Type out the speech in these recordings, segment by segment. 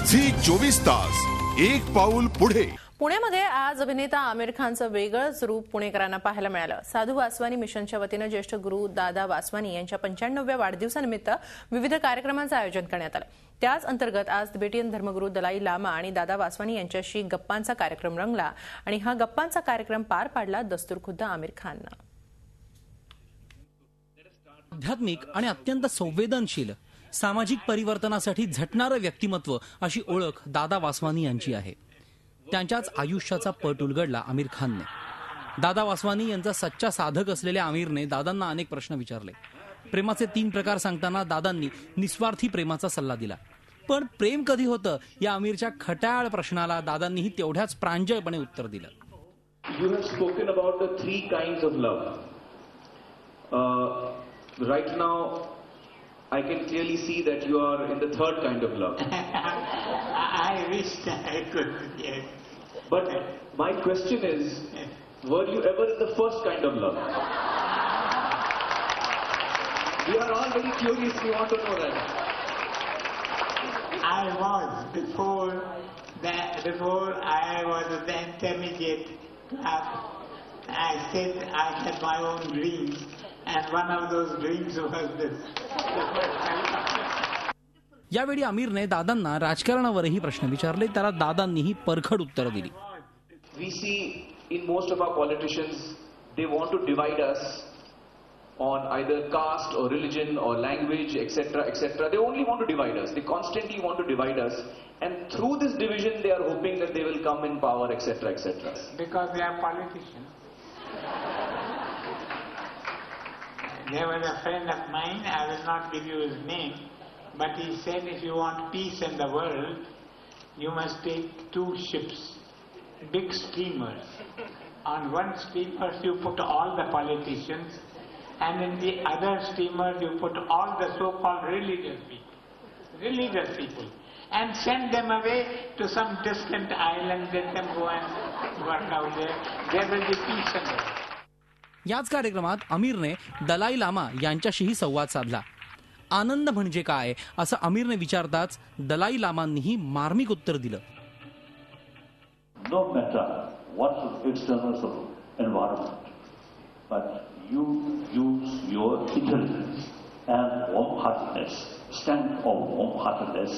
झी 24 तास एक पाऊल पुढे। पुण्यामध्ये आज अभिनेता आमिर खानचं वेगळंच रूप पुणेकरांना पाहायला मिळालं। साधू वासवानी मिशनच्या वतीने ज्येष्ठ गुरु दादा वासवानी यांच्या 95व्या वाढदिवसानिमित्त विविध कार्यक्रमांचं आयोजन करण्यात आलं। त्याच अंतर्गत आज तिबेटियन धर्मगुरू दलाई लामा आणि दादा वासवानी यांच्याशी गप्पांचा कार्यक्रम रंगला आणि हा गप्पांचा कार्यक्रम पार पाडला दस्तूरखुद्द आमिर खाननं। आध्यात्मिक आणि अत्यंत संवेदनशील सामाजिक परिवर्तनासाठी झटणारं व्यक्तिमत्व अशी ओळख दादा वासवानी यांची आहे। त्यांच्याच आयुष्याचा पट उलगडला आमिर खानने। दादा वासवानी यांचा सच्चा साधक असलेल्या आमिरने दादांना अनेक प्रश्न विचारले। प्रेमाचे 3 प्रकार सांगताना दादांनी निस्वार्थी प्रेमाचा सल्ला दिला। पण प्रेम कधी होतं या आमिरच्या खट्याळ प्रश्नाला दादांनीही तेवढ्याच प्रांजळपणे उत्तर दिलं। You have spoken about the 3 kinds of love. Right now I can clearly see that you are in the 3rd kind of love. I wish I could, yes. But my question is, were you ever in the 1st kind of love? We are all very curious, we want to know that. I was before I was at the intermediate class. I said I had my own dreams, and one of those dreams was this. यावेळी आमिरने दादांना राजकारणावरही प्रश्न विचारले। त्याला दादांनीही परखड उत्तर दिली। We see in most of our politicians, they want to divide us on either caste or religion or language, etc., etc. They only want to divide us. They constantly want to divide us, and through this division, they are hoping that they will come in power, etc., etc. Because they are politicians. There was a friend of mine, I will not give you his name, but he said if you want peace in the world, you must take 2 ships, big steamers. On one steamer you put all the politicians, and in the other steamer you put all the so-called religious people, and send them away to some distant island, let them go and work out there. There will be peace in the world. याच कार्यक्रमात आमिरने दलाई लामा यांच्याशीही संवाद साधला। आनंद म्हणजे काय असं आमिरने विचारताच दलाई लामांनीही मार्मिक उत्तर दिलं। No matter what external environment, but you use your intelligence and warm-heartedness, stand on warm-heartedness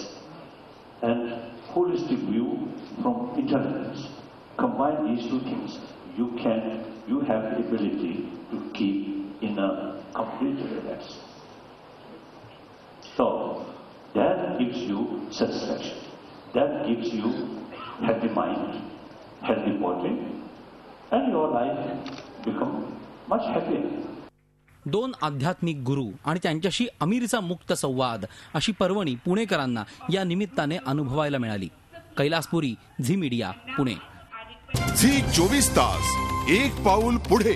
and holistic view from intelligence. Combine these 2 things, you have the ability to keep in a complete relax. So that gives you satisfaction. That gives you healthy mind, healthy body, and your life become much happier. 2 आध्यात्मिक गुरु आणि त्यांच्याशी आमिरचा मुक्त संवाद अशी पर्वणी पुणेकरांना या निमित्ताने अनुभवायला मिळाली। कैलासपुरी, झी मीडिया, पुणे। झी 24 तास एक पाऊल पुढे।